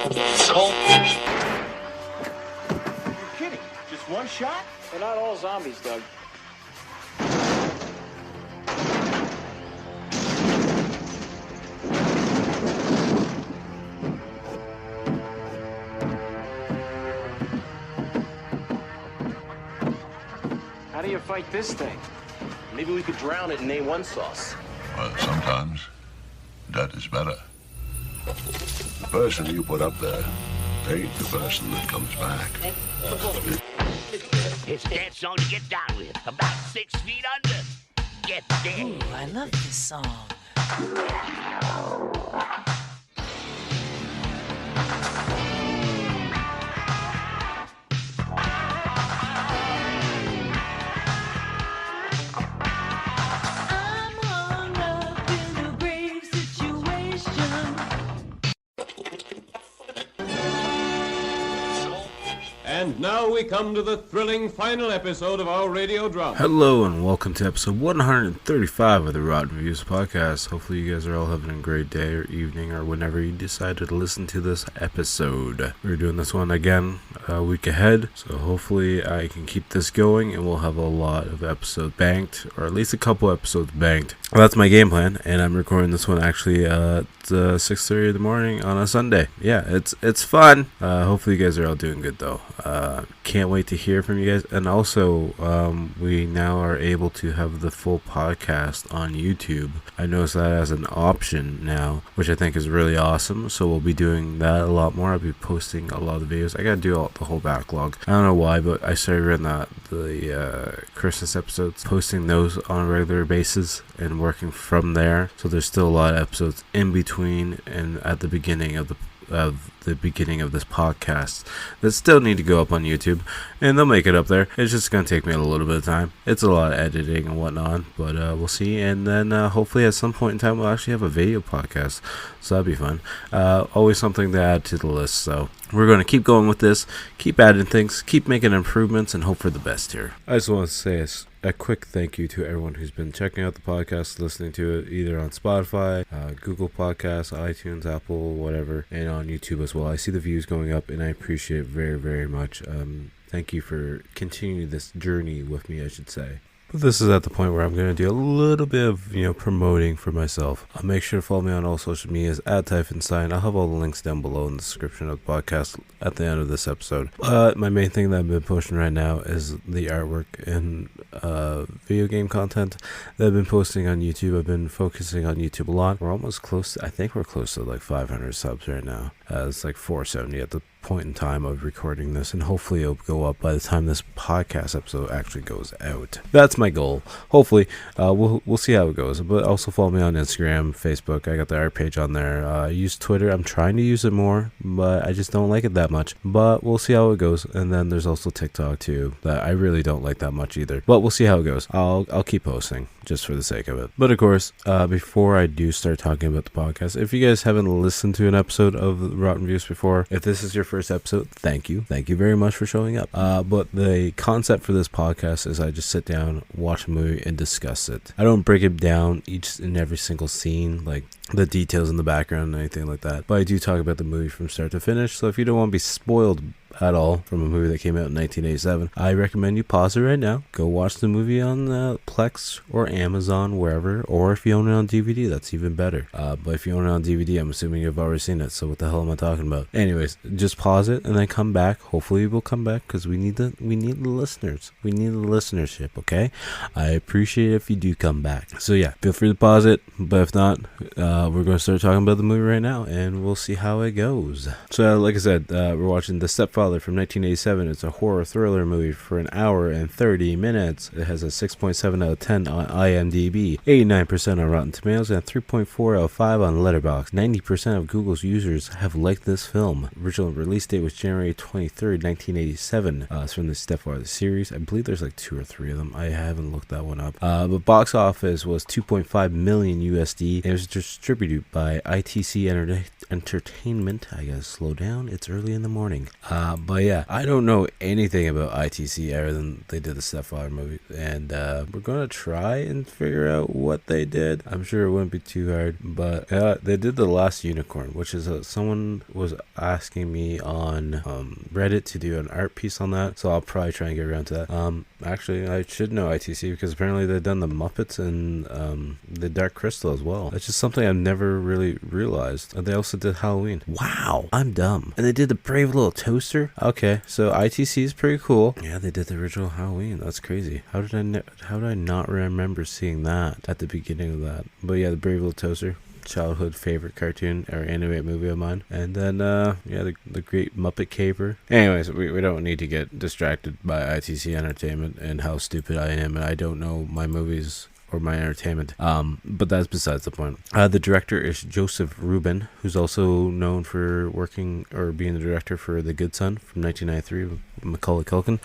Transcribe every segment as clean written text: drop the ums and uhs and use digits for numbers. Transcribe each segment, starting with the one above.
You're kidding. Just one shot? They're not all zombies, Doug. How do you fight this thing? Maybe we could drown it in A1 sauce. Well, sometimes that is better. The person you put up there ain't the person that comes back. It's a dance song to get down with. About 6 feet under. Get there. Ooh, I love this song. I'm hung up in a grave situation. And now we come to the thrilling final episode of our radio drama. Hello and welcome to episode 135 of the Rotten Reviews podcast. Hopefully you guys are all having a great day or evening or whenever you decided to listen to this episode. We're doing this one again a week ahead, so hopefully I can keep this going and we'll have a lot of episodes banked, or at least a couple episodes banked. Well, that's my game plan, and I'm recording this one actually at 6:30 in the morning on a Sunday. Yeah, it's fun. Hopefully you guys are all doing good though. Can't wait to hear from you guys. And also, we now are able to have the full podcast on YouTube. I noticed that as an option now, which I think is really awesome. So we'll be doing that a lot more. I'll be posting a lot of the videos. I gotta do the whole backlog. I don't know why, but I started running the Christmas episodes, posting those on a regular basis and working from there. So there's still a lot of episodes in between and at the beginning of this podcast that still need to go up on YouTube, and they'll make it up there. It's just gonna take me a little bit of time. It's a lot of editing and whatnot, but we'll see. And then hopefully at some point in time we'll actually have a video podcast, so that'd be fun. Always something to add to the list. So we're going to keep going with this, keep adding things, keep making improvements, and hope for the best here. I just want to say a quick thank you to everyone who's been checking out the podcast, listening to it either on Spotify, Google Podcasts, iTunes, Apple, whatever, and on YouTube as well. I see the views going up, and I appreciate it very, very much. Thank you for continuing this journey with me, I should say. But this is at the point where I'm going to do a little bit of, promoting for myself. Make sure to follow me on all social medias at Typhonstein. I'll have all the links down below in the description of the podcast at the end of this episode. My main thing that I've been pushing right now is the artwork and video game content that I've been posting on YouTube. I've been focusing on YouTube a lot. We're almost close. I think we're close to like 500 subs right now. It's like 470 at the point in time of recording this, and hopefully it'll go up by the time this podcast episode actually goes out. That's my goal. Hopefully, we'll see how it goes. But also follow me on Instagram, Facebook. I got the art page on there. I use Twitter. I'm trying to use it more, but I just don't like it that much. But we'll see how it goes. And then there's also TikTok too, that I really don't like that much either. But we'll see how it goes. I'll keep posting just for the sake of it. But of course, before I do start talking about the podcast, if you guys haven't listened to an episode of Rotten Reviews before, if this is your first episode, thank you very much for showing up. But the concept for this podcast is I just sit down, watch a movie, and discuss it. I don't break it down each and every single scene, like the details in the background and anything like that, but I do talk about the movie from start to finish. So if you don't want to be spoiled at all from a movie that came out in 1987, I recommend you pause it right now, go watch the movie on Plex or Amazon, wherever, or if you own it on DVD, that's even better. But if you own it on DVD, I'm assuming you've already seen it, so what the hell am I talking about? Anyways, just pause it and then come back. Hopefully we'll come back, because we need the listeners. We need the listenership, okay? I appreciate it if you do come back. So yeah, feel free to pause it, but if not, we're going to start talking about the movie right now, and we'll see how it goes. So like I said, we're watching The Stepfather from 1987. It's a horror thriller movie for an hour and 30 minutes. It has a 6.7 out of 10 on IMDb, 89% on Rotten Tomatoes, and 3.4 out of 5 on Letterboxd. 90% of Google's users have liked this film. Original release date was January 23rd, 1987. It's from the Stepfather series. I believe there's like 2 or 3 of them. I haven't looked that one up. But box office was 2.5 million USD. It was distributed by ITC Entertainment. I gotta slow down. It's early in the morning. But yeah, I don't know anything about ITC other than they did the Stepfather movie, and we're gonna try and figure out what they did. I'm sure it wouldn't be too hard, but they did The Last Unicorn, which is someone was asking me on Reddit to do an art piece on that, so I'll probably try and get around to that. Actually, I should know ITC because apparently they've done the Muppets and the Dark Crystal as well. It's just something I've never really realized. And they also did Halloween. Wow, I'm dumb. And they did the Brave Little Toaster. Okay, so ITC is pretty cool. Yeah, they did the original Halloween. That's crazy. How did I not remember seeing that at the beginning of that? But yeah, the Brave Little Toaster, childhood favorite cartoon or animated movie of mine. And then the Great Muppet Caper. Anyways, we don't need to get distracted by ITC Entertainment and how stupid I am, and I don't know my movies or my entertainment, but that's besides the point. The director is Joseph Rubin, who's also known for working or being the director for The Good Son from 1993 with Macaulay Culkin.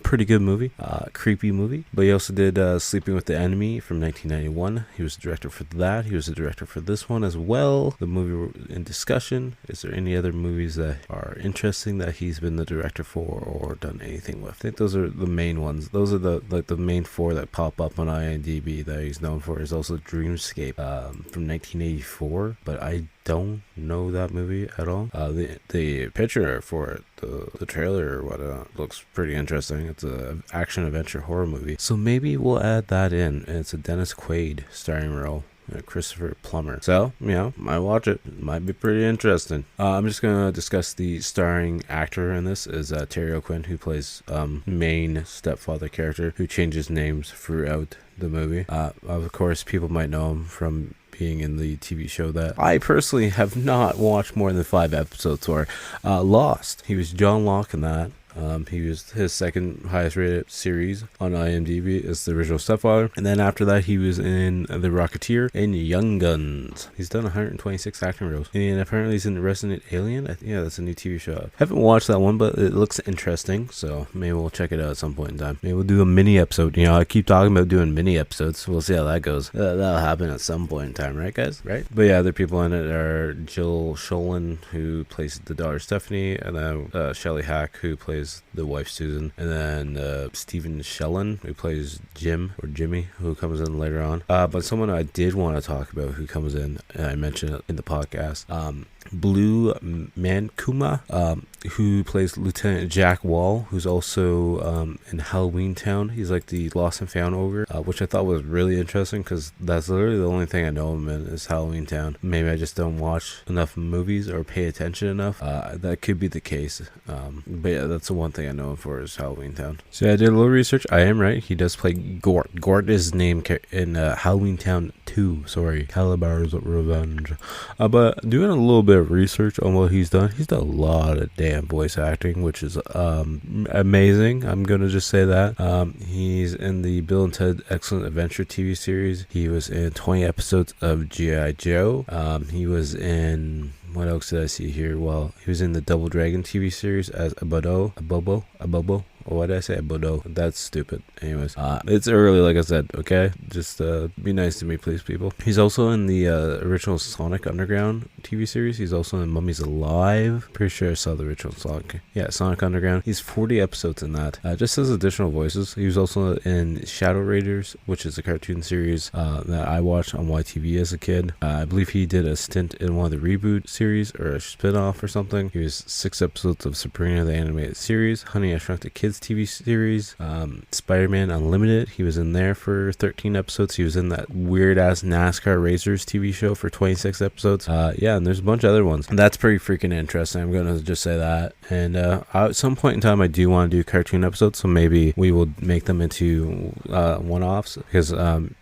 Pretty good movie, creepy movie. But he also did Sleeping with the Enemy from 1991. He was the director for that. He was the director for this one as well. The movie in discussion. Is there any other movies that are interesting that he's been the director for or done anything with? I think those are the main ones. Those are the main four that pop up on IMDb that he's known for. Is also Dreamscape from 1984, but I don't know that movie at all. The picture for it, the trailer or whatnot, looks pretty interesting. It's a action adventure horror movie, so maybe we'll add that in. And it's a Dennis Quaid starring role. Christopher Plummer. So, might watch it. Might be pretty interesting. I'm just going to discuss the starring actor in this is Terry O'Quinn, who plays main stepfather character, who changes names throughout the movie. Of course, people might know him from being in the TV show that I personally have not watched more than 5 episodes for, Lost. He was John Locke in that. He was his second highest rated series on IMDb is the original Stepfather, and then after that he was in The Rocketeer and Young Guns. He's done 126 acting roles, and apparently he's in Resident Alien. Yeah, that's a new TV show. I haven't watched that one, but it looks interesting, so maybe we'll check it out at some point in time. Maybe we'll do a mini episode. I keep talking about doing mini episodes. We'll see how that goes. That'll happen at some point in time, right, guys? Right? But yeah, other people in it are Jill Sholin, who plays the daughter Stephanie, and then Shelley Hack, who plays the wife Susan, and then Stephen Shellen, who plays Jim or Jimmy, who comes in later on. But someone I did want to talk about who comes in, and I mentioned it in the podcast, Blue Mankuma, who plays Lieutenant Jack Wall, who's also in Halloween Town. He's like the lost and found ogre, which I thought was really interesting because that's literally the only thing I know him in is Halloween Town. Maybe I just don't watch enough movies or pay attention enough. That could be the case. But yeah, that's the one thing I know him for is Halloween Town. So yeah, I did a little research. I am right. He does play Gort. Gort is his name in Halloween Town 2. Sorry, Calabar's Revenge. But doing a little bit of research on what he's done a lot of damn voice acting, which is amazing. I'm gonna just say that. He's in the Bill and Ted Excellent Adventure TV series. He was in 20 episodes of G.I. Joe. He was in, what else did I see here? Well, he was in the Double Dragon TV series as Abobo. Or what did I say? Abodo. That's stupid. Anyways, it's early, like I said, okay? Just be nice to me, please, people. He's also in the original Sonic Underground TV series. He's also in Mummies Alive. Pretty sure I saw the original Sonic. Yeah, Sonic Underground. He's 40 episodes in that. Just as additional voices. He was also in Shadow Raiders, which is a cartoon series that I watched on YTV as a kid. I believe he did a stint in one of the reboot series or a spin-off or something. He was 6 episodes of Sabrina the Animated Series, Honey, I Shrunk the Kids TV series, Spider-Man Unlimited. He was in there for 13 episodes. He was in that weird-ass NASCAR Racers TV show for 26 episodes. Yeah, and there's a bunch of other ones. And that's pretty freaking interesting. I'm going to just say that. And at some point in time, I do want to do cartoon episodes, so maybe we will make them into one-offs. Because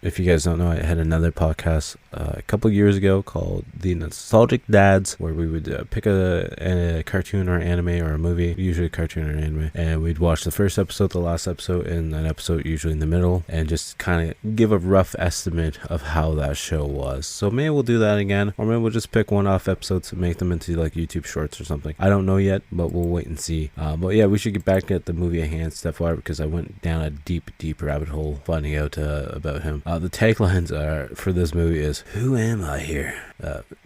if you guys don't know, I had another podcast a couple years ago called The Nostalgic Dads, where we would pick a cartoon or anime or a movie, usually a cartoon or anime, and we'd watch the first episode, the last episode, and an episode usually in the middle, and just kind of give a rough estimate of how that show was. So maybe we'll do that again, or maybe we'll just pick one-off episodes and make them into like YouTube shorts or something. I don't know yet, but we'll wait and see. But yeah, we should get back at the movie at hand, Stepfather, because I went down a deep rabbit hole finding out about him. The taglines are for this movie is Who am I here?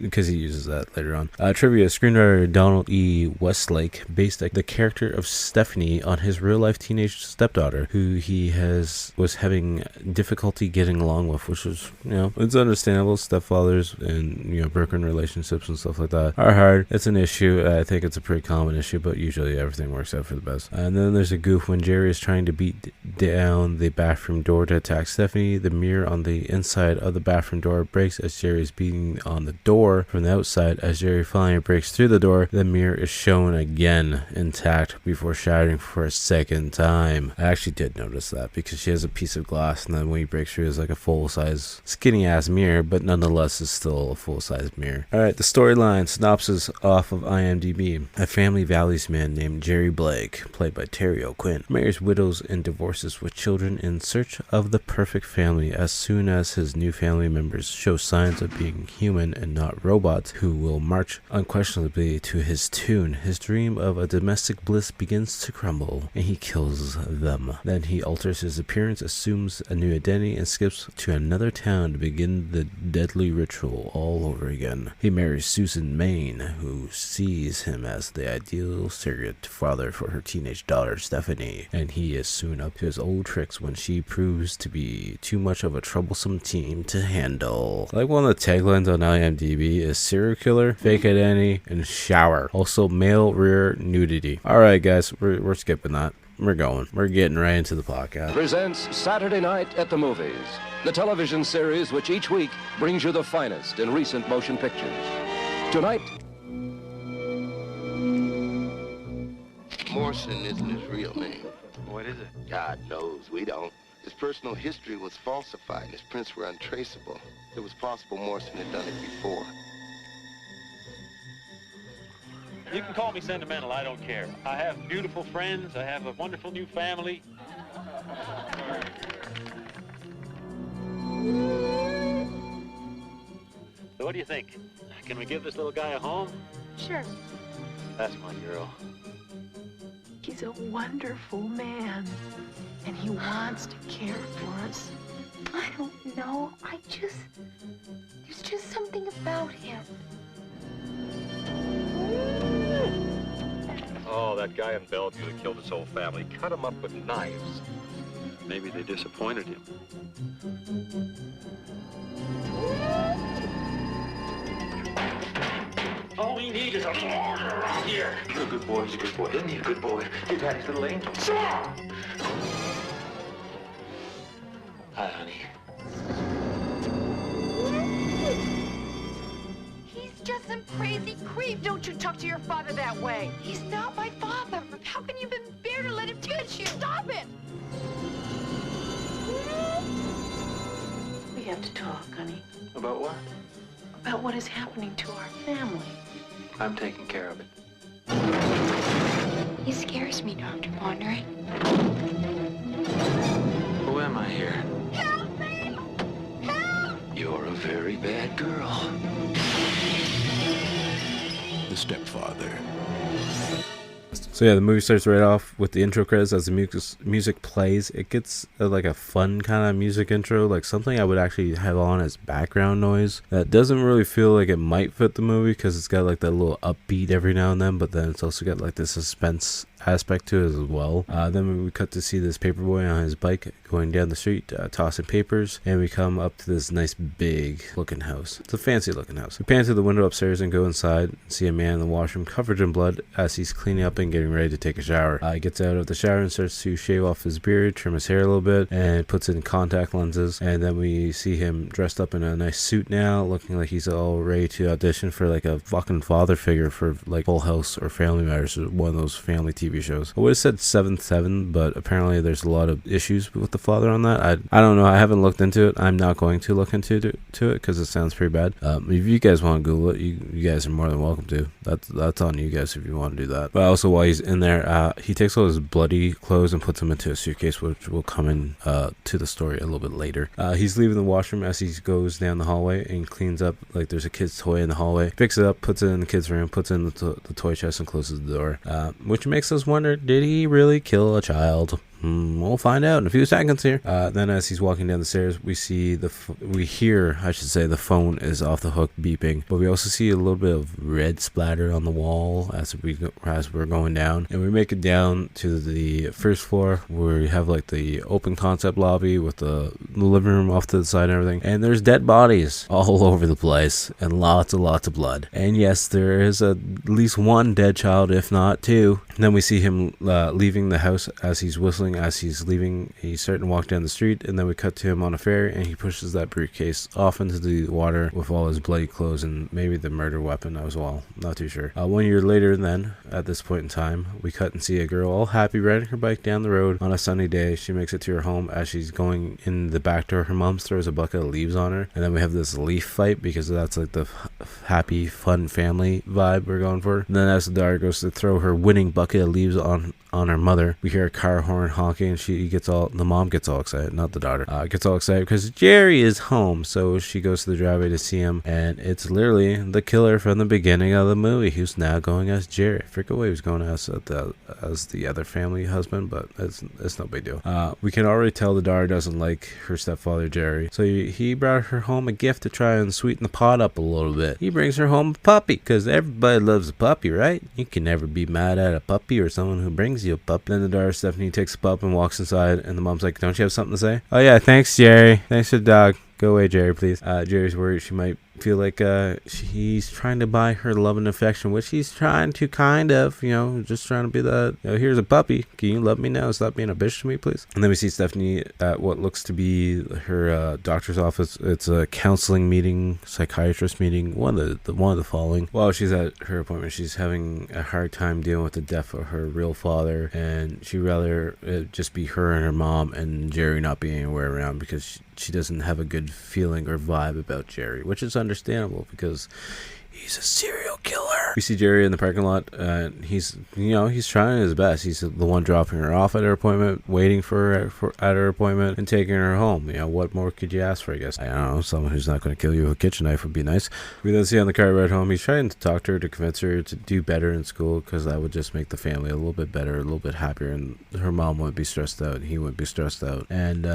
Because he uses that later on. Trivia: screenwriter Donald E. Westlake based the character of Stephanie on his real-life teenage stepdaughter, who he was having difficulty getting along with, which was, it's understandable. Stepfathers and, broken relationships and stuff like that are hard. It's an issue. I think it's a pretty common issue, but usually everything works out for the best. And then there's a goof when Jerry is trying to beat down the bathroom door to attack Stephanie. The mirror on the inside of the bathroom door breaks as Jerry is beating on the door from the outside. As Jerry finally breaks through the door, the mirror is shown again intact before shattering for a second time. I actually did notice that because she has a piece of glass, and then when he breaks through, it's like a full-size, skinny-ass mirror, but nonetheless is still a full-size mirror. Alright, the storyline synopsis off of IMDb. A family values man named Jerry Blake, played by Terry O'Quinn, marries widows and divorces with children in search of the perfect family. As soon as his new family members show signs of being human and not robots who will march unquestionably to his tune, his dream of a domestic bliss begins to crumble, and he kills them. Then he alters his appearance, assumes a new identity, and skips to another town to begin the deadly ritual all over again. He marries Susan Maine, who sees him as the ideal surrogate father for her teenage daughter Stephanie, and he is soon up to his old tricks when she proves to be too much of a troublesome teen to handle. Like one of the taglines on IMDb is serial killer, fake identity, and shower. Also male rear nudity. Alright guys, we're skipping that. We're going. We're getting right into the podcast. Presents Saturday Night at the Movies, the television series which each week brings you the finest in recent motion pictures. Tonight, Morrison isn't his real name. What is it? God knows, we don't. His personal history was falsified and his prints were untraceable. It was possible Morrison had done it before. You can call me sentimental, I don't care. I have beautiful friends, I have a wonderful new family. So what do you think? Can we give this little guy a home? Sure. That's my girl. He's a wonderful man, and he wants to care for us. I don't know. There's just something about him. Oh, that guy in Bellevue that killed his whole family. Cut him up with knives. Maybe they disappointed him. All we need is a murderer around here. You're a good boy. He's a good boy. Isn't he a good boy? Your daddy's little angel. Sure! Hi, honey. He's just some crazy creep. Don't you talk to your father that way. He's not my father. How can you even bear to let him touch you? Stop it! We have to talk, honey. About what? About what is happening to our family. I'm taking care of it. He scares me, Dr. Pondering. Who am I here? Help me! Help! You're a very bad girl. The Stepfather. So yeah, the movie starts right off with the intro credits. As the music plays, it gets like a fun kind of music intro, like something I would actually have on as background noise. That doesn't really feel like it might fit the movie because it's got like that little upbeat every now and then, but then it's also got like the suspense aspect to it as well. Then we cut to see this paperboy on his bike going down the street, tossing papers, and we come up to this nice big looking house. It's a fancy looking house. We pan through the window upstairs and go inside and see a man in the washroom covered in blood as he's cleaning up and getting ready to take a shower. He gets out of the shower and starts to shave off his beard, trim his hair a little bit, and puts in contact lenses. And then we see him dressed up in a nice suit now, looking like he's all ready to audition for like a fucking father figure for like Full House or Family Matters, or one of those family TV shows. I would have said 7-7, but apparently there's a lot of issues with the father on that. I don't know. I haven't looked into it. I'm not going to look into it because it sounds pretty bad. If you guys want to Google it, you guys are more than welcome to. That's on you guys if you want to do that. But also while he's in there, he takes all his bloody clothes and puts them into a suitcase, which will come in to the story a little bit later. He's leaving the washroom as he goes down the hallway and cleans up. Like there's a kid's toy in the hallway. Picks it up, puts it in the kid's room, puts it in the toy chest, and closes the door. Which makes us wonder, did he really kill a child? We'll find out in a few seconds here. Then as he's walking down the stairs, we hear the phone is off the hook beeping, but we also see a little bit of red splatter on the wall as we're going down, and we make it down to the first floor where we have like the open concept lobby with the living room off to the side and everything, and there's dead bodies all over the place and lots of blood. And yes, there is at least one dead child, if not two. And then we see him leaving the house as he's whistling. As he's leaving, he's starting to walk down the street, and then we cut to him on a ferry, and he pushes that briefcase off into the water with all his bloody clothes and maybe the murder weapon as well. Not too sure. 1 year later, then at this point in time, we cut and see a girl all happy riding her bike down the road on a sunny day. She makes it to her home. As she's going in the back door, her mom throws a bucket of leaves on her, and then we have this leaf fight because that's like the happy, fun family vibe we're going for. And then as the daughter goes to throw her winning bucket of leaves on her mother, we hear a car horn honking, and the mom gets all excited, not the daughter, gets all excited because Jerry is home. So she goes to the driveway to see him, and it's literally the killer from the beginning of the movie who's now going as Jerry. I forget what he was going as the other family husband, but it's no big deal. We can already tell the daughter doesn't like her stepfather Jerry, so he brought her home a gift to try and sweeten the pot up a little bit. He brings her home a puppy because everybody loves a puppy, right? You can never be mad at a puppy or someone who brings you a pup. Then the daughter Stephanie takes the pup and walks inside, and the mom's like, "Don't you have something to say?" "Oh yeah, thanks Jerry. Thanks for the dog. Go away, Jerry, please." Jerry's worried she might feel like he's trying to buy her love and affection, which he's trying to kind of, just trying to be that, here's a puppy. Can you love me now? Stop being a bitch to me, please. And then we see Stephanie at what looks to be her doctor's office. It's a counseling meeting, psychiatrist meeting, one of the following. While she's at her appointment, she's having a hard time dealing with the death of her real father, and she'd rather it just be her and her mom and Jerry not being anywhere around because she doesn't have a good feeling or vibe about Jerry, which is understandable because he's a serial killer. We see Jerry in the parking lot, and he's trying his best. He's the one dropping her off at her appointment, waiting for her at her appointment, and taking her home. What more could you ask for, I guess? I don't know, someone who's not going to kill you with a kitchen knife would be nice. We then see on the car ride home, he's trying to talk to her to convince her to do better in school, because that would just make the family a little bit better, a little bit happier, and her mom wouldn't be stressed out, and he wouldn't be stressed out. And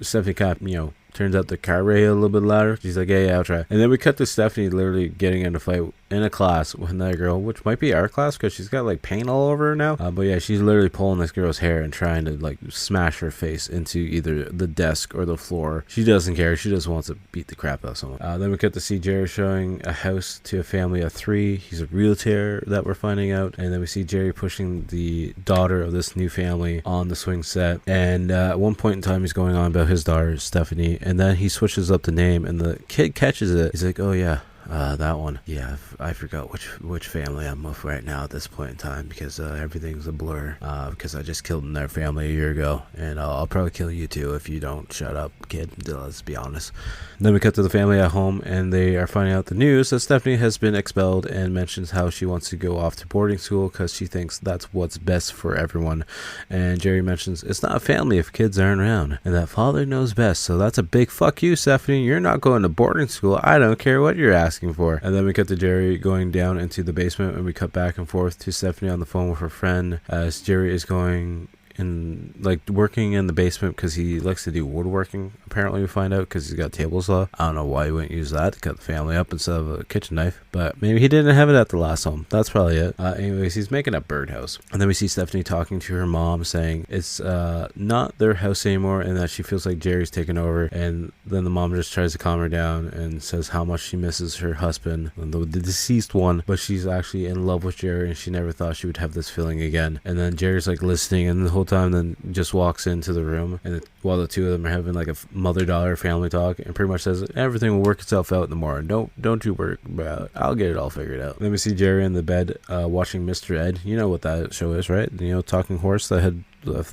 Stephanie kind of, turns out the car radio a little bit louder. She's like, yeah, I'll try. And then we cut to Stephanie literally getting in a fight in a class with another girl, which might be our class because she's got like paint all over her now. But yeah, she's literally pulling this girl's hair and trying to like smash her face into either the desk or the floor. She doesn't care. She just wants to beat the crap out of someone. Then we cut to see Jerry showing a house to a family of 3. He's a realtor that we're finding out. And then we see Jerry pushing the daughter of this new family on the swing set. And at one point in time, he's going on about his daughter, Stephanie. And then he switches up the name, and the kid catches it. He's like, oh yeah, that one. Yeah, I forgot which family I'm with right now at this point in time because everything's a blur. Because I just killed their family a year ago, and I'll probably kill you too if you don't shut up, kid. Let's be honest. And then we cut to the family at home, and they are finding out the news that Stephanie has been expelled, and mentions how she wants to go off to boarding school because she thinks that's what's best for everyone. And Jerry mentions it's not a family if kids aren't around, and that father knows best. So that's a big fuck you, Stephanie. You're not going to boarding school. I don't care what you're asking for. And then we cut to Jerry going down into the basement, and we cut back and forth to Stephanie on the phone with her friend as Jerry is going in, like, working in the basement because he likes to do woodworking, apparently we find out, because he's got table saw. I don't know why he wouldn't use that to cut the family up instead of a kitchen knife, but maybe he didn't have it at the last home. That's probably it. Anyways, he's making a birdhouse, and then we see Stephanie talking to her mom, saying it's not their house anymore, and that she feels like Jerry's taken over. And then the mom just tries to calm her down and says how much she misses her husband, the deceased one, but she's actually in love with Jerry, and she never thought she would have this feeling again. And then Jerry's like listening, and the whole time then just walks into the room, and while the two of them are having like a mother-daughter family talk, and pretty much says everything will work itself out in the morning. Don't you worry about it. I'll get it all figured out. Then we see Jerry in the bed watching Mr. Ed. You know what that show is, right? Talking horse that had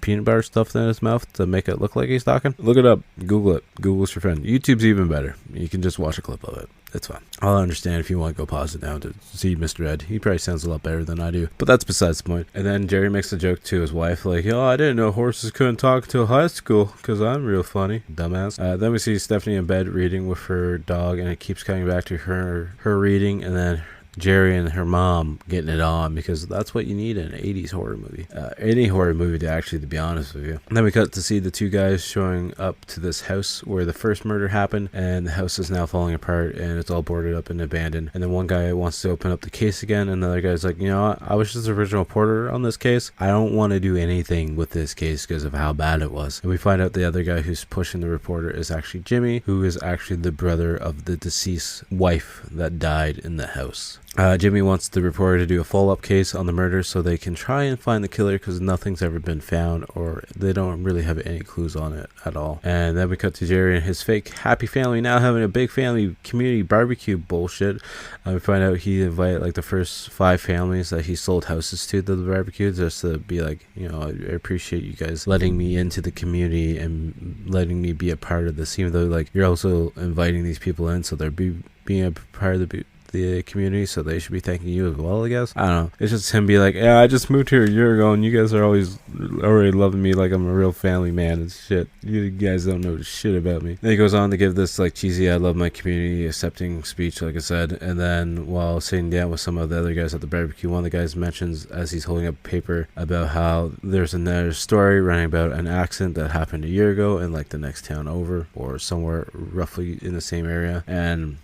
peanut butter stuffed in his mouth to make it look like he's talking. Look it up. Google it. Google's your friend. YouTube's even better. You can just watch a clip of it. It's fine. I'll understand if you want to go pause it down to see Mr. Ed. He probably sounds a lot better than I do, but that's besides the point. And then Jerry makes a joke to his wife, like, I didn't know horses couldn't talk until high school, because I'm real funny, dumbass. Then we see Stephanie in bed reading with her dog, and it keeps coming back to her reading, and then Jerry and her mom getting it on, because that's what you need in an 80s horror movie. Any horror movie, to be honest with you. And then we cut to see the two guys showing up to this house where the first murder happened, and the house is now falling apart and it's all boarded up and abandoned. And then one guy wants to open up the case again, and the other guy's like, you know what, I was just the original reporter on this case. I don't want to do anything with this case because of how bad it was. And we find out the other guy who's pushing the reporter is actually Jimmy, who is actually the brother of the deceased wife that died in the house. Jimmy wants the reporter to do a follow-up case on the murder so they can try and find the killer, because nothing's ever been found, or they don't really have any clues on it at all. And then we cut to Jerry and his fake happy family now having a big family community barbecue bullshit. We find out he invited like the first 5 families that he sold houses to the barbecue, just to be like, you know, I appreciate you guys letting me into the community and letting me be a part of this, even though like you're also inviting these people in, so they're being a part of the community, so they should be thanking you as well, I guess. I don't know. It's just him be like, yeah, I just moved here a year ago and you guys are always already loving me like I'm a real family man and shit. You guys don't know shit about me. Then he goes on to give this like cheesy I love my community accepting speech, like I said. And then while sitting down with some of the other guys at the barbecue, one of the guys mentions, as he's holding up paper, about how there's another story running about an accident that happened a year ago in like the next town over, or somewhere roughly in the same area. And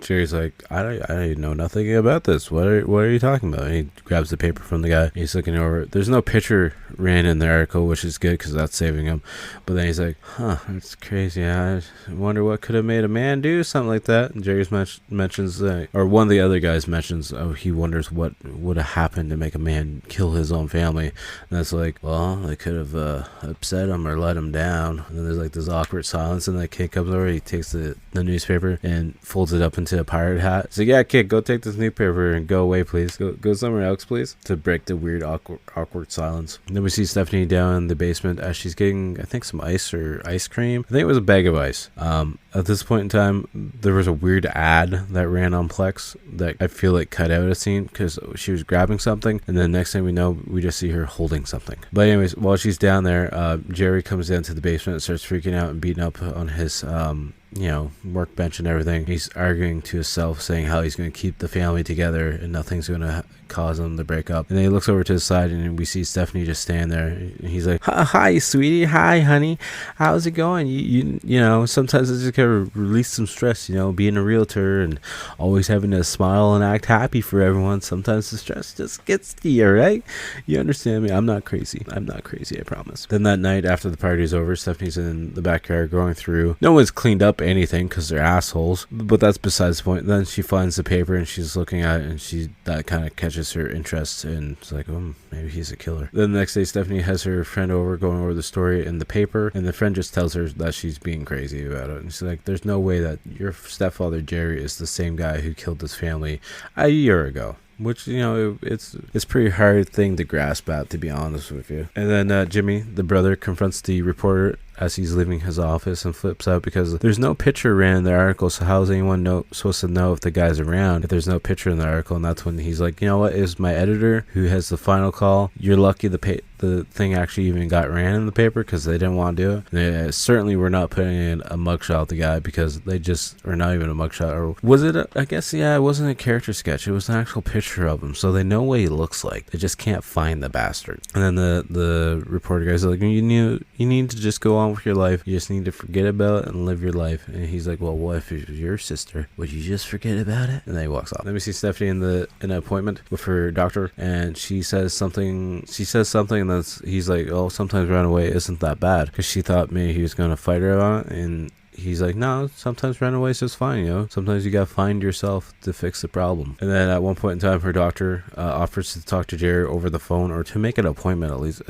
Jerry's like, I know nothing about this. What are you talking about? And he grabs the paper from the guy. He's looking over. There's no picture ran in the article, which is good because that's saving him. But then he's like, huh, that's crazy. I wonder what could have made a man do something like that. And Jerry mentions, or one of the other guys mentions, oh, he wonders what would have happened to make a man kill his own family. And that's like, well, they could have upset him or let him down. And then there's like this awkward silence, and the kid comes over. He takes the newspaper and folds it up into a pirate hat. So yeah, kid, go take this newspaper and go away, please. Go somewhere else, please. To break the weird awkward silence. And then we see Stephanie down in the basement as she's getting, I think, some ice or ice cream. I think it was a bag of ice. At this point in time, there was a weird ad that ran on Plex that I feel like cut out a scene, because she was grabbing something, and then next thing we know, we just see her holding something. But anyways, while she's down there, Jerry comes down to the basement and starts freaking out and beating up on his workbench and everything. He's arguing to himself, saying how he's going to keep the family together and nothing's going to cause them to break up. And then he looks over to his side and we see Stephanie just stand there, and he's like, hi sweetie, hi honey, how's it going? You know, sometimes I just gotta release some stress, being a realtor and always having to smile and act happy for everyone. Sometimes the stress just gets to you, right? You understand me? I'm not crazy, I promise. Then that night after the party's over, Stephanie's in the backyard going through. No one's cleaned up anything because they're assholes, but that's besides the point. Then she finds the paper and she's looking at it, and that kind of catches her interest, and it's like, oh, maybe he's a killer. Then the next day, Stephanie has her friend over, going over the story in the paper, and the friend just tells her that she's being crazy about it. And she's like, there's no way that your stepfather Jerry is the same guy who killed his family a year ago. Which, it's pretty hard thing to grasp at, to be honest with you. And then Jimmy, the brother, confronts the reporter as he's leaving his office and flips out because there's no picture ran in the article. So how's anyone supposed to know if the guy's around if there's no picture in the article? And that's when he's like, you know what, is my editor who has the final call. You're lucky the thing actually even got ran in the paper because they didn't want to do it. They certainly were not putting in a mugshot of the guy because they just, or not even a mugshot, or was it it wasn't a character sketch, it was an actual picture of him, so they know what he looks like. They just can't find the bastard. And then the reporter guys are like, you need to just go on with your life. You just need to forget about it and live your life. And he's like, well, what if it was your sister? Would you just forget about it? And then he walks off. Then we see Stephanie in an appointment with her doctor, and she says something, and he's like, oh, sometimes running away isn't that bad, because she thought maybe he was going to fight her on it, and he's like, no, sometimes running away is just fine, sometimes you gotta find yourself to fix the problem. And then at one point in time, her doctor offers to talk to Jerry over the phone, or to make an appointment at least.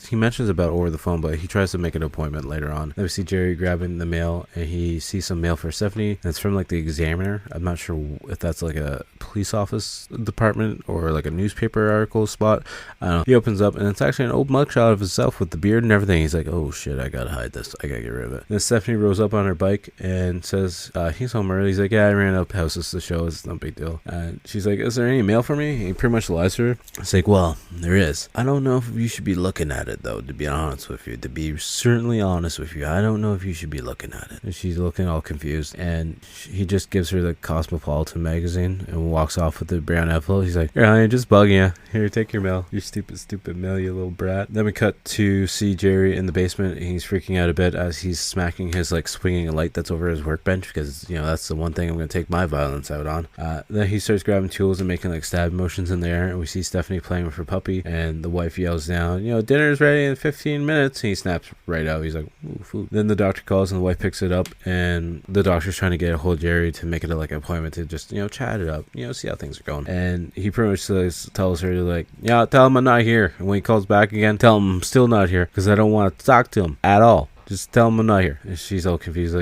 He mentions about over the phone, but he tries to make an appointment later on. Then we see Jerry grabbing the mail, and he sees some mail for Stephanie, and it's from like the Examiner. I'm not sure if that's like a police office department or like a newspaper article spot. I don't know. He opens up, and it's actually an old mugshot of himself with the beard and everything. He's like, oh shit, I gotta hide this, I gotta get rid of it. And then Stephanie rolls up on her bike and says he's home early. He's like, yeah, I ran up houses to show. It's no big deal. And she's like, is there any mail for me? He pretty much lies to her. It's like, well, there is. I don't know if you should be looking at it, though, to be honest with you. To be certainly honest with you, I don't know if you should be looking at it. And she's looking all confused. And he just gives her the Cosmopolitan magazine and walks off with the brown envelope. He's like, here, honey, just bugging you. Here, take your mail. Your stupid mail, you little brat. Then we cut to see Jerry in the basement. He's freaking out a bit as he's smacking his swinging light that's over his workbench, because that's the one thing I'm going to take my violence out on. Then he starts grabbing tools and making stab motions in the air, and we see Stephanie playing with her puppy, and the wife yells down, dinner's ready in 15 minutes, and he snaps right out. He's like, ooh, food. Then the doctor calls and the wife picks it up, and the doctor's trying to get a hold of Jerry to make it an appointment to just chat it up, see how things are going. And he pretty much tells her tell him I'm not here, and when he calls back again, tell him I'm still not here because I don't want to talk to him at all. Just tell him I'm not here. And she's all confused,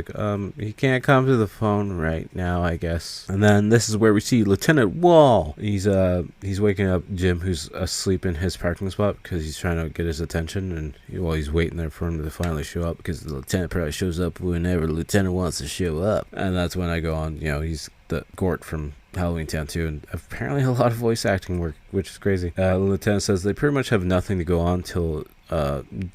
he can't come to the phone right now, I guess. And then this is where we see Lieutenant Wall. He's waking up Jim, who's asleep in his parking spot, because he's trying to get his attention, and he's waiting there for him to finally show up, because the lieutenant probably shows up whenever the lieutenant wants to show up. And that's when I go on, he's the Gort from Halloween Town 2, and apparently a lot of voice acting work, which is crazy. The lieutenant says they pretty much have nothing to go on till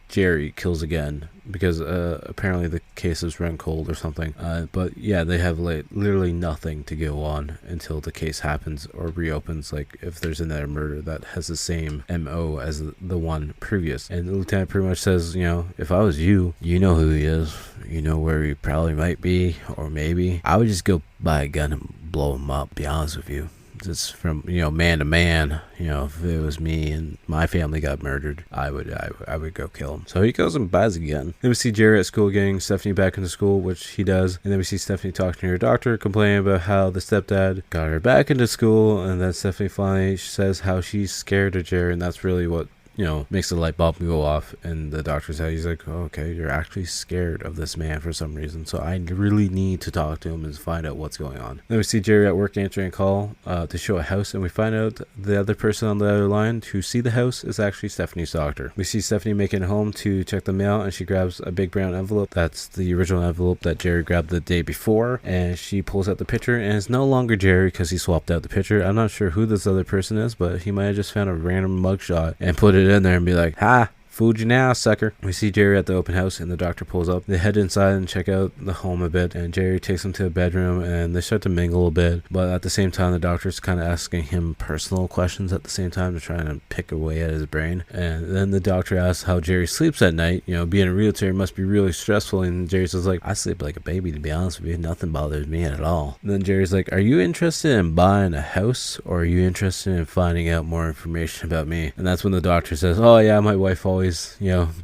Jerry kills again, because apparently the case is run cold or something. But yeah, they have literally nothing to go on until the case happens or reopens, if there's another murder that has the same MO as the one previous. And the lieutenant pretty much says, if I was you, you know who he is, you know where he probably might be, or maybe I would just go buy a gun and blow him up, be honest with you. It's from man to man. If it was me and my family got murdered, I would go kill him. So he goes and buys a gun. Then we see Jerry at school getting Stephanie back into school, which he does. And then we see Stephanie talking to her doctor, complaining about how the stepdad got her back into school. And then Stephanie finally says how she's scared of Jerry, and that's really what makes the light bulb go off. And the doctor's out. He's like, oh, okay, you're actually scared of this man for some reason, so I really need to talk to him and find out what's going on. Then we see Jerry at work answering a call to show a house, and we find out the other person on the other line to see the house is actually Stephanie's doctor. We see Stephanie making it home to check the mail, and she grabs a big brown envelope. That's the original envelope that Jerry grabbed the day before, and she pulls out the picture, and it's no longer Jerry because he swapped out the picture. I'm not sure who this other person is, but he might have just found a random mugshot and put it in there and be like, ha, fooled you now, sucker. We see Jerry at the open house, and the doctor pulls up. They head inside and check out the home a bit, and Jerry takes them to a bedroom, and they start to mingle a bit. But at the same time, the doctor's kind of asking him personal questions at the same time to try and pick away at his brain. And then the doctor asks how Jerry sleeps at night. Being a realtor must be really stressful. And Jerry says, I sleep like a baby, to be honest with you. Nothing bothers me at all. And then Jerry's like, are you interested in buying a house, or are you interested in finding out more information about me? And that's when the doctor says, oh yeah, my wife always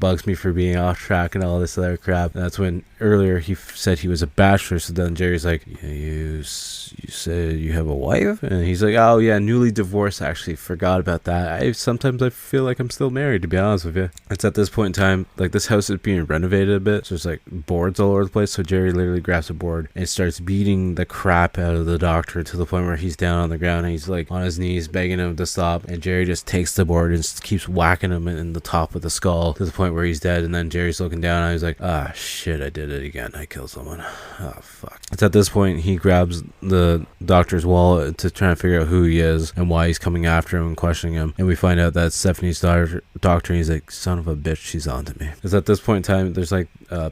bugs me for being off track and all this other crap. And that's when earlier he said he was a bachelor. So then Jerry's like, you said you have a wife? And he's like, oh yeah, newly divorced. I actually forgot about that. Sometimes I feel like I'm still married, to be honest with you. It's at this point in time, this house is being renovated a bit, so there's boards all over the place. So Jerry literally grabs a board and starts beating the crap out of the doctor to the point where he's down on the ground, and he's on his knees begging him to stop. And Jerry just takes the board and just keeps whacking him in the top of the skull to the point where he's dead. And then Jerry's looking down, and he's like, ah, shit, I did it again. I killed someone. Oh, fuck. It's at this point he grabs the doctor's wallet to try and figure out who he is and why he's coming after him and questioning him. And we find out that's Stephanie's doctor, and he's like, son of a bitch, she's on to me. Because at this point in time, there's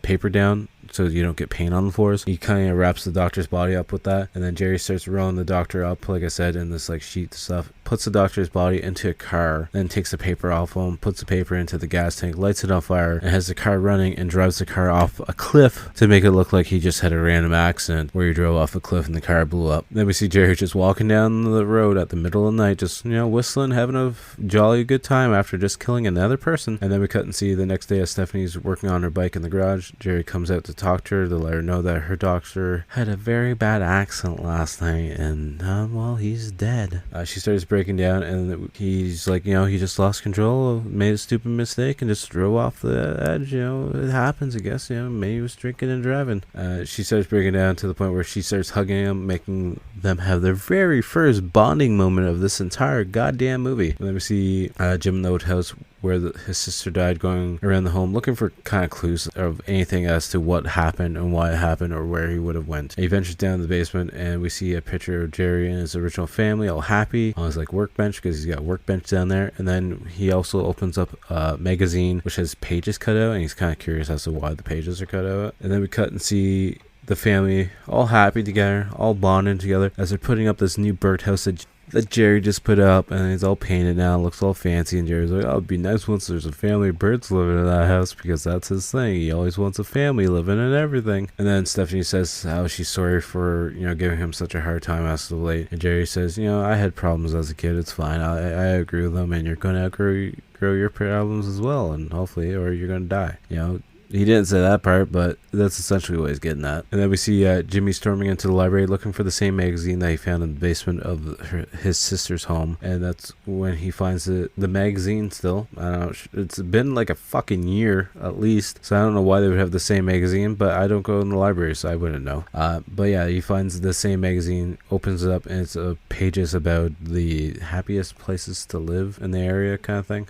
paper down so you don't get paint on the floors. He kind of wraps the doctor's body up with that, and then Jerry starts rolling the doctor up, like I said, in this sheet stuff, puts the doctor's body into a car, then takes the paper off him, puts the paper into the gas tank, lights it on fire, and has the car running and drives the car off a cliff to make it look like he just had a random accident where he drove off a cliff and the car blew up. Then we see Jerry just walking down the road at the middle of the night, just whistling, having a jolly good time after just killing another person. And then we cut and see the next day as Stephanie's working on her bike in the garage. Jerry comes out to talk to her to let her know that her doctor had a very bad accident last night, and well, he's dead. She starts breaking down, and he's like, he just lost control, made a stupid mistake, and just drove off the edge. It happens, I guess. Maybe he was drinking and driving. She starts breaking down to the point where she starts hugging him, making them have their very first bonding moment of this entire goddamn movie. And then we see Jim in the old house where his sister died, going around the home looking for kind of clues of anything as to what happened and why it happened or where he would have went. And he ventures down to the basement, and we see a picture of Jerry and his original family all happy on his like workbench, because he's got a workbench down there. And then he also opens up a magazine which has pages cut out, and he's kind of curious as to why the pages are cut out. And then we cut and see the family all happy together, all bonding together as they're putting up this new birdhouse that Jerry just put up, and it's all painted now, looks all fancy. And Jerry's like, oh, it'd be nice once there's a family of birds living in that house, because that's his thing. He always wants a family living in everything. And then Stephanie says how she's sorry for, giving him such a hard time as of late. And Jerry says, I had problems as a kid. It's fine. I agree with them, and you're going to outgrow your problems as well, and hopefully, or you're going to die. He didn't say that part, but that's essentially what he's getting at. And then we see Jimmy storming into the library looking for the same magazine that he found in the basement of his sister's home. And that's when he finds the magazine still. I don't know. It's been like a fucking year at least. So I don't know why they would have the same magazine, but I don't go in the library, so I wouldn't know. But yeah, he finds the same magazine, opens it up, and it's pages about the happiest places to live in the area kind of thing.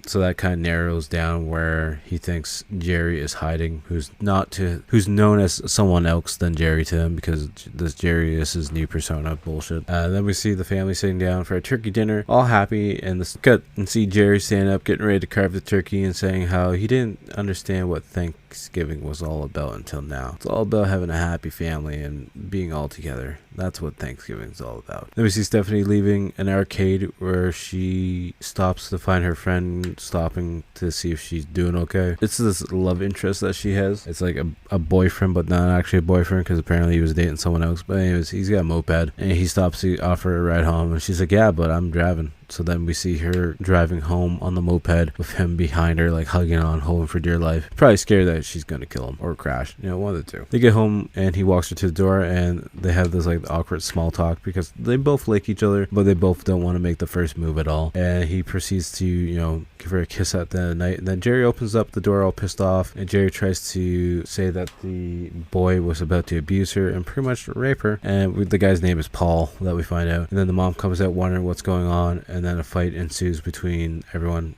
So that kind of narrows down where he thinks Jerry is hiding, who's known as someone else than Jerry to him, because this Jerry is his new persona bullshit. Then we see the family sitting down for a turkey dinner, all happy, and see Jerry standing up, getting ready to carve the turkey, and saying how he didn't understand what Thanksgiving was all about until now. It's all about having a happy family and being all together. That's what Thanksgiving's all about. Then we see Stephanie leaving an arcade where she stops to find her friend, stopping to see if she's doing okay. It's this love interest that she has. It's like a boyfriend, but not actually a boyfriend, because apparently he was dating someone else. But anyways, he's got a moped, and he stops to offer her a ride home, and she's like, yeah, but I'm driving. So then we see her driving home on the moped with him behind her, like hugging on, holding for dear life. Probably scared that she's gonna kill him or crash. One of the two. They get home, and he walks her to the door, and they have this like awkward small talk, because they both like each other, but they both don't want to make the first move at all. And he proceeds to, give her a kiss at the end of the night. And then Jerry opens up the door all pissed off, and Jerry tries to say that the boy was about to abuse her and pretty much rape her. And the guy's name is Paul, that we find out. And then the mom comes out wondering what's going on, and then a fight ensues between everyone.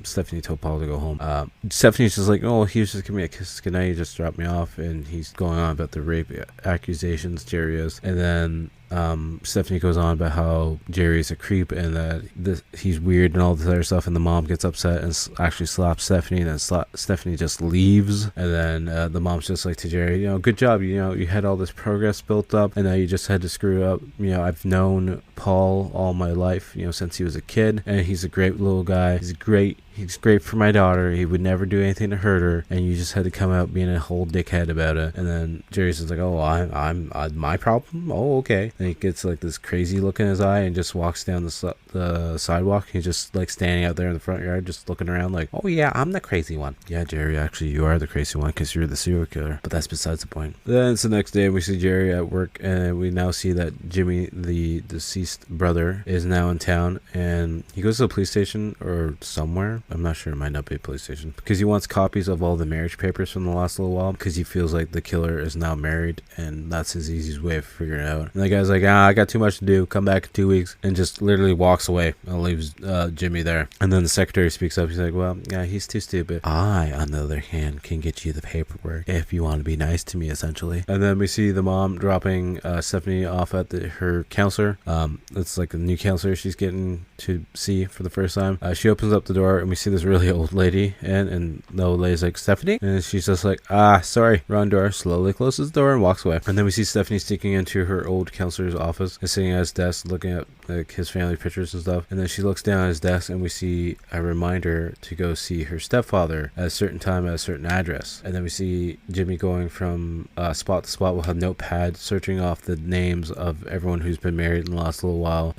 Stephanie told Paul to go home. Stephanie's just like, oh, he was just giving me a kiss goodnight, he just dropped me off, and he's going on about the rape accusations, Jerry is. And then Stephanie goes on about how Jerry's a creep and that he's weird and all this other stuff, and the mom gets upset and actually slaps Stephanie, and then Stephanie just leaves. And then the mom's just like to Jerry, good job, you had all this progress built up, and now you just had to screw up. I've known Paul all my life, since he was a kid, and he's a great little guy. He's great for my daughter. He would never do anything to hurt her, and you just had to come out being a whole dickhead about it. And then Jerry's just like, oh, I'm my problem? Oh, okay. And he gets like this crazy look in his eye and just walks down the sidewalk. He's just like standing out there in the front yard, just looking around like, oh yeah, I'm the crazy one. Yeah, Jerry, actually you are the crazy one, because you're the serial killer. But that's besides the point. Then it's the next day, and we see Jerry at work, and we now see that Jimmy, the deceased brother, is now in town, and he goes to the police station or somewhere. I'm not sure, it might not be a police station, because he wants copies of all the marriage papers from the last little while, because he feels like the killer is now married, and that's his easiest way of figuring it out. And the guy's like, I got too much to do, come back in 2 weeks, and just literally walks away and leaves Jimmy there. And then the secretary speaks up. He's like, well, yeah, he's too stupid. I, on the other hand, can get you the paperwork if you want to be nice to me, essentially. And then we see the mom dropping Stephanie off at her counselor. It's like a new counselor she's getting to see for the first time. She opens up the door, and we see this really old lady, and the old lady's like, Stephanie? And she's just like, sorry, wrong door, slowly closes the door and walks away. And then we see Stephanie sneaking into her old counselor's office and sitting at his desk looking at like his family pictures and stuff. And then she looks down at his desk, and we see a reminder to go see her stepfather at a certain time at a certain address. And then we see Jimmy going from spot to spot with a notepad, searching off the names of everyone who's been married in the last little while,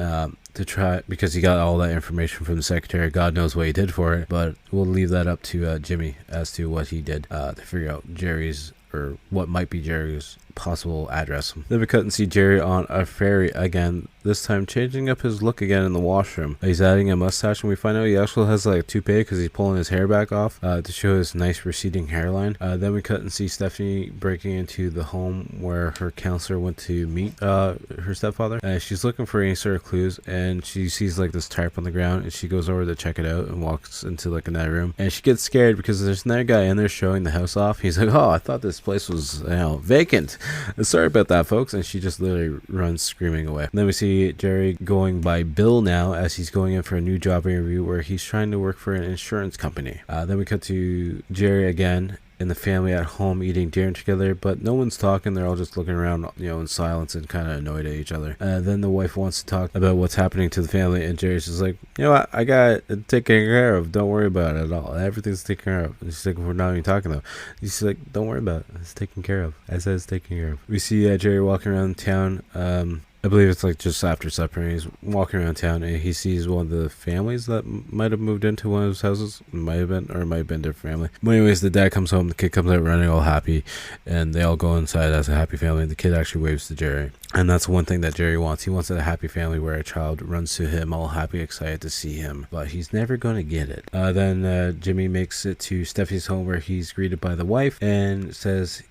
to try, because he got all that information from the secretary. God knows what he did for it, but we'll leave that up to Jimmy as to what he did to figure out Jerry's, or what might be Jerry's possible address. Then we cut and see Jerry on a ferry again, this time changing up his look again in the washroom. He's adding a mustache, and we find out he actually has like a toupee because he's pulling his hair back off to show his nice receding hairline. Then we cut and see Stephanie breaking into the home where her counselor went to meet her stepfather. She's looking for any sort of clues, and she sees like this tarp on the ground, and she goes over to check it out and walks into like another room, and she gets scared because there's another guy in there showing the house off. He's like, oh, I thought this place was vacant. Sorry about that, folks. And she just literally runs screaming away. And then we see Jerry going by Bill now as he's going in for a new job interview where he's trying to work for an insurance company. Then we cut to Jerry again and the family at home eating dinner together, but no one's talking. They're all just looking around, in silence and kind of annoyed at each other. Then the wife wants to talk about what's happening to the family, and Jerry's just like, I got it taken care of. Don't worry about it at all. Everything's taken care of. And she's like, we're not even talking though. She's like, don't worry about it. It's taken care of. I said it's taken care of. We see Jerry walking around town. I believe it's like just after supper, and he's walking around town, and he sees one of the families that might have moved into one of his houses. It might have been different family. But anyways, the dad comes home, the kid comes out running all happy, and they all go inside as a happy family, and the kid actually waves to Jerry. And that's one thing that Jerry wants. He wants a happy family where a child runs to him all happy, excited to see him, but he's never going to get it. Then Jimmy makes it to Steffi's home where he's greeted by the wife and says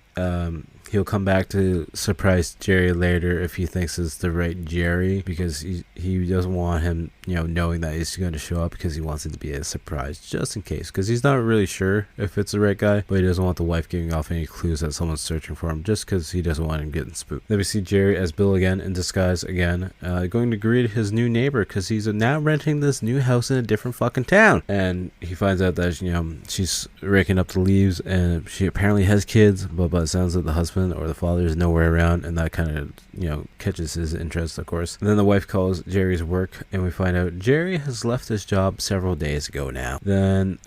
he'll come back to surprise Jerry later if he thinks it's the right Jerry, because he doesn't want him, knowing that he's going to show up, because he wants it to be a surprise just in case, because he's not really sure if it's the right guy, but he doesn't want the wife giving off any clues that someone's searching for him, just because he doesn't want him getting spooked. Then we see Jerry as Bill again, in disguise again, going to greet his new neighbor, because he's now renting this new house in a different fucking town, and he finds out that she's raking up the leaves, and she apparently has kids, but it sounds like the husband or the father is nowhere around, and that kind of catches his interest, of course. And then the wife calls Jerry's work, and we find out Jerry has left his job several days ago now. Then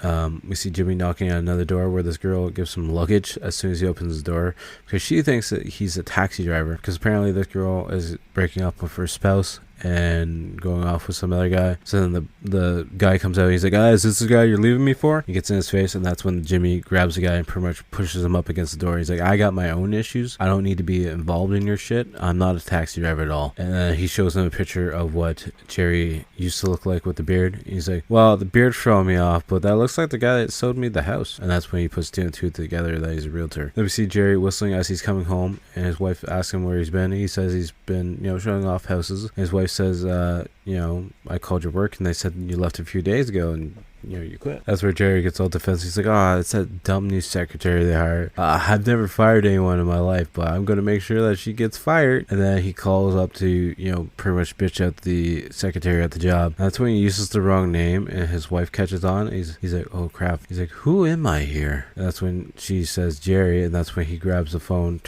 we see Jimmy knocking on another door where this girl gives him luggage as soon as he opens the door, because she thinks that he's a taxi driver, because apparently this girl is breaking up with her spouse and going off with some other guy. So then the guy comes out, he's like, is this the guy you're leaving me for? He gets in his face, and that's when Jimmy grabs the guy and pretty much pushes him up against the door. He's like, I got my own issues. I don't need to be involved in your shit. I'm not a taxi driver at all. And then he shows him a picture of what Jerry used to look like with the beard. He's like, well, the beard's throwing me off, but that looks like the guy that sold me the house. And that's when he puts two and two together that he's a realtor. Then we see Jerry whistling as he's coming home, and his wife asks him where he's been. He says he's been, showing off houses. And his wife says, I called your work, and they said you left a few days ago, and you quit. That's where Jerry gets all defensive. He's like, it's that dumb new secretary they hired. I've never fired anyone in my life, but I'm going to make sure that she gets fired. And then he calls up to, pretty much bitch out the secretary at the job. That's when he uses the wrong name, and his wife catches on. He's like, oh crap. He's like, who am I here? And that's when she says Jerry, and that's when he grabs the phone,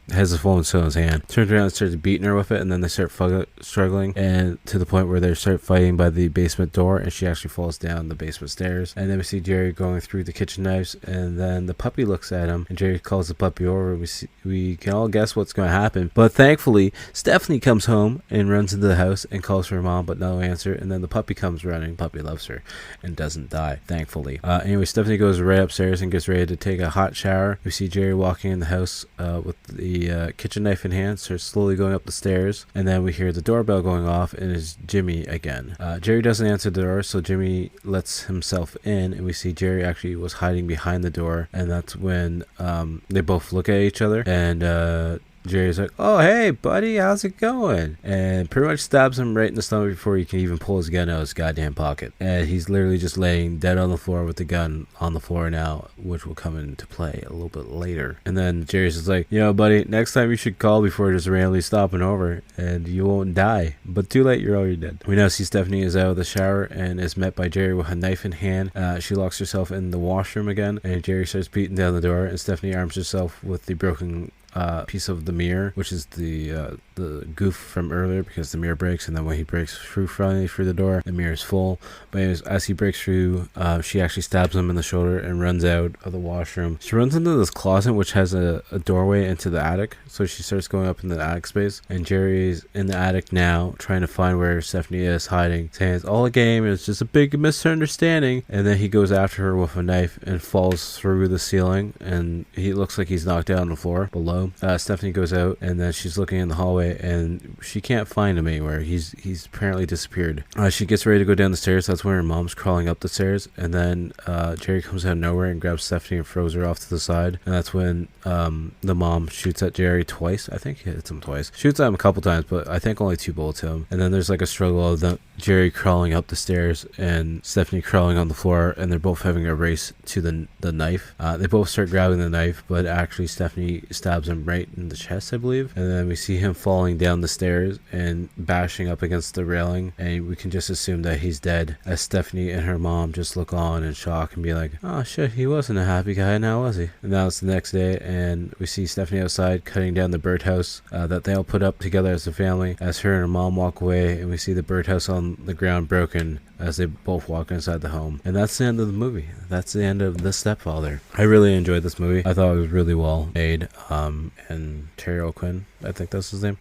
has the phone still in his hand, turns around and starts beating her with it, and then they start struggling, and to the point where they start fighting by the basement door, and she actually falls down the basement stairs. And then we see Jerry going through the kitchen knives, and then the puppy looks at him, and Jerry calls the puppy over. We can all guess what's going to happen, but thankfully Stephanie comes home and runs into the house and calls for her mom, but no answer. And then the puppy comes running. Puppy loves her and doesn't die, thankfully. Anyway, Stephanie goes right upstairs and gets ready to take a hot shower. We see Jerry walking in the house with the kitchen knife in hand, starts slowly going up the stairs, and then we hear the doorbell going off, and it's Jimmy again. Jerry doesn't answer the door, so Jimmy lets himself in, and we see Jerry actually was hiding behind the door, and that's when they both look at each other, and Jerry's like, oh, hey, buddy, how's it going? And pretty much stabs him right in the stomach before he can even pull his gun out of his goddamn pocket. And he's literally just laying dead on the floor with the gun on the floor now, which will come into play a little bit later. And then Jerry's just like, buddy, next time you should call before just randomly stopping over, and you won't die. But too late, you're already dead. We now see Stephanie is out of the shower and is met by Jerry with a knife in hand. She locks herself in the washroom again, and Jerry starts beating down the door, and Stephanie arms herself with the broken piece of the mirror, which is the the goof from earlier because the mirror breaks, and then when he breaks through finally through the door, the mirror is full. But anyways, as he breaks through, she actually stabs him in the shoulder and runs out of the washroom. She runs into this closet which has a doorway into the attic, so she starts going up in the attic space, and Jerry's in the attic now trying to find where Stephanie is hiding, saying it's all a game, it's just a big misunderstanding. And then he goes after her with a knife and falls through the ceiling, and he looks like he's knocked out on the floor below. Stephanie goes out, and then she's looking in the hallway, and she can't find him anywhere. He's apparently disappeared. She gets ready to go down the stairs. That's when her mom's crawling up the stairs, and then Jerry comes out of nowhere and grabs Stephanie and throws her off to the side. And that's when the mom shoots at Jerry twice. I think he hits him twice. Shoots at him a couple times, but I think only 2 bullets hit him. And then there's like a struggle of Jerry crawling up the stairs and Stephanie crawling on the floor, and they're both having a race to the knife. They both start grabbing the knife, but actually Stephanie stabs him right in the chest, I believe. And then we see him falling down the stairs and bashing up against the railing, and we can just assume that he's dead, as Stephanie and her mom just look on in shock and be like, oh shit, he wasn't a happy guy now, was he? And now it's the next day, and we see Stephanie outside cutting down the birdhouse that they all put up together as a family, as her and her mom walk away, and we see the birdhouse on the ground broken as they both walk inside the home. And that's the end of the movie. That's the end of The Stepfather. I really enjoyed this movie. I thought it was really well made. And Terry O'Quinn, I think that's his name,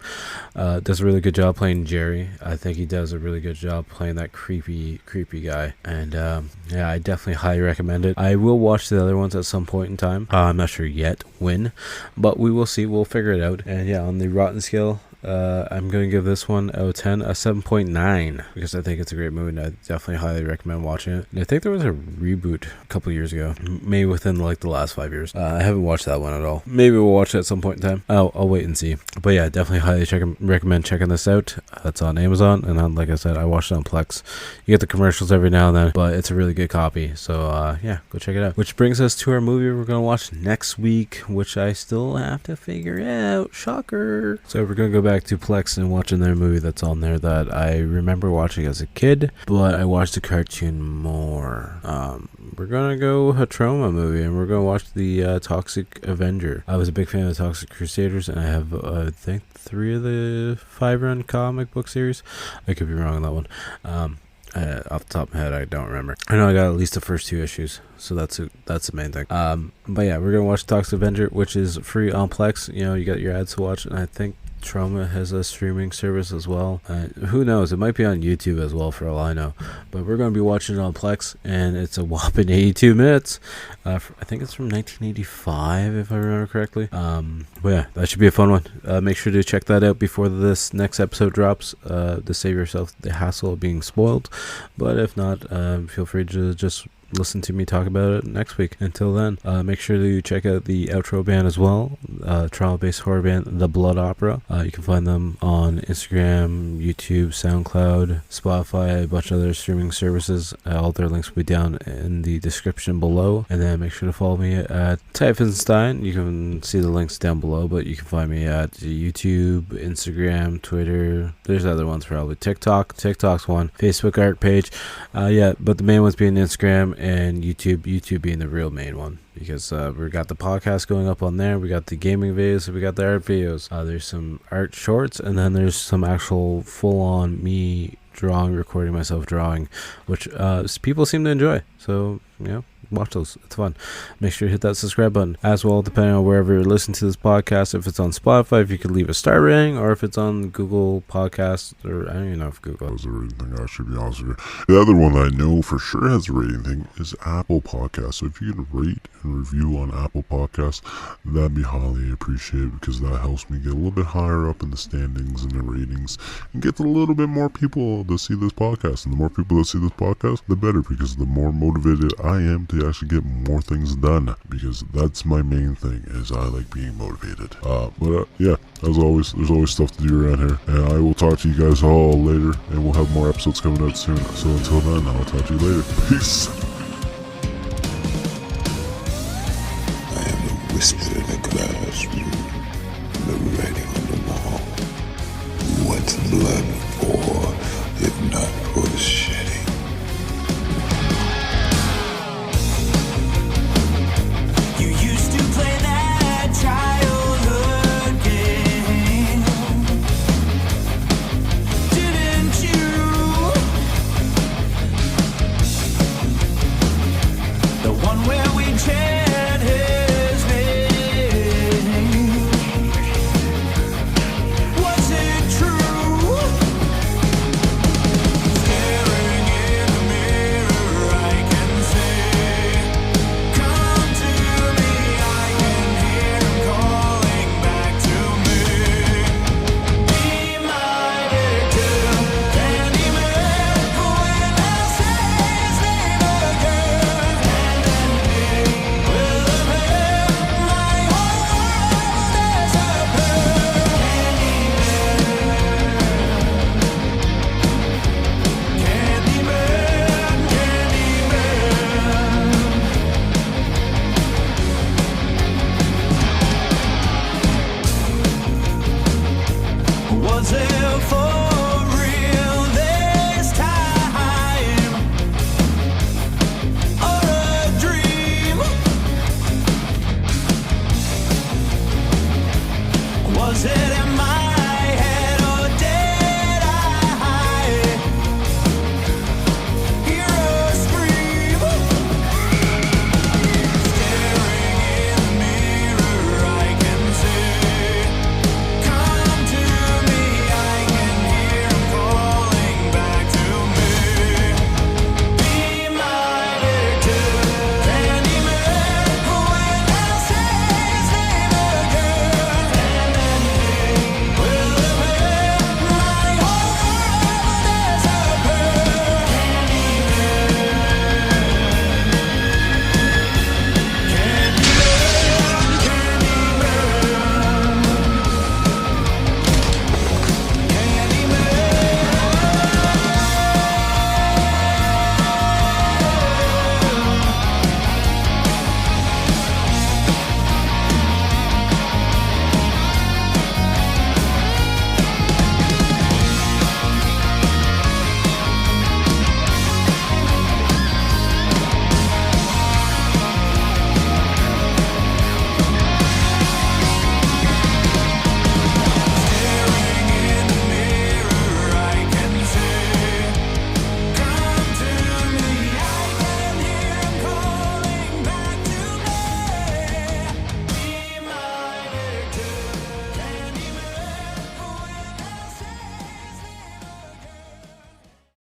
does a really good job playing Jerry. I think he does a really good job playing that creepy guy. And yeah, I definitely highly recommend it. I will watch the other ones at some point in time. I'm not sure yet when, but we will see. We'll figure it out. And yeah, on the rotten scale, I'm going to give this one out of 10 a 7.9 because I think it's a great movie, and I definitely highly recommend watching it. And I think there was a reboot a couple years ago, maybe within like the last 5 years. I haven't watched that one at all. Maybe we'll watch it at some point in time. I'll wait and see. But yeah, definitely highly recommend checking this out. It's on Amazon, and like I said, I watched it on Plex. You get the commercials every now and then, but it's a really good copy. So yeah, go check it out. Which brings us to our movie we're going to watch next week, which I still have to figure out. Shocker. So we're going to go back to Plex and watching their movie that's on there that I remember watching as a kid, but I watched the cartoon more. We're gonna go a Trauma movie, and we're gonna watch the Toxic Avenger. I was a big fan of the Toxic Crusaders, and I have I think 3 of the 5-run comic book series. I could be wrong on that one. Off the top of my head, I don't remember. I know I got at least the first 2 issues, so that's the main thing. But yeah, we're gonna watch Toxic Avenger, which is free on Plex. You know, you got your ads to watch, and I think Trauma has a streaming service as well. Who knows? It might be on YouTube as well, for all I know. But we're going to be watching it on Plex, and it's a whopping 82 minutes. I think it's from 1985, if I remember correctly. But yeah, that should be a fun one. Make sure to check that out before this next episode drops to save yourself the hassle of being spoiled. But if not, feel free to just listen to me talk about it next week. Until then, make sure to check out the outro band as well, trauma-based horror band The Blood Opera. You can find them on Instagram, YouTube, SoundCloud, Spotify, a bunch of other streaming services. All their links will be down in the description below. And then make sure to follow me at Typhonstein. You can see the links down below, but you can find me at YouTube, Instagram, Twitter. There's other ones probably. TikTok's one. Facebook art page. Yeah, but the main ones being Instagram and YouTube being the real main one, because we got the podcast going up on there, we got the gaming videos, we got the art videos, there's some art shorts, and then there's some actual full-on me recording myself drawing, which people seem to enjoy. So you know, watch those, it's fun. Make sure to hit that subscribe button as well, depending on wherever you're listening to this podcast. If it's on Spotify, if you could leave a star rating, or if it's on Google Podcasts, or I don't even know if Google has a rating thing, I should be honest with you. The other one that I know for sure has a rating thing is Apple Podcasts. So if you could rate and review on Apple Podcasts, that'd be highly appreciated, because that helps me get a little bit higher up in the standings and the ratings, and get a little bit more people to see this podcast. And the more people that see this podcast, the better, because the more motivated I am to actually get more things done, because that's my main thing, is I like being motivated. Yeah, as always, there's always stuff to do around here, and I will talk to you guys all later, and we'll have more episodes coming out soon. So until then, I'll talk to you later. Peace. I am the whisper in the classroom, the writing on the wall. What's blood?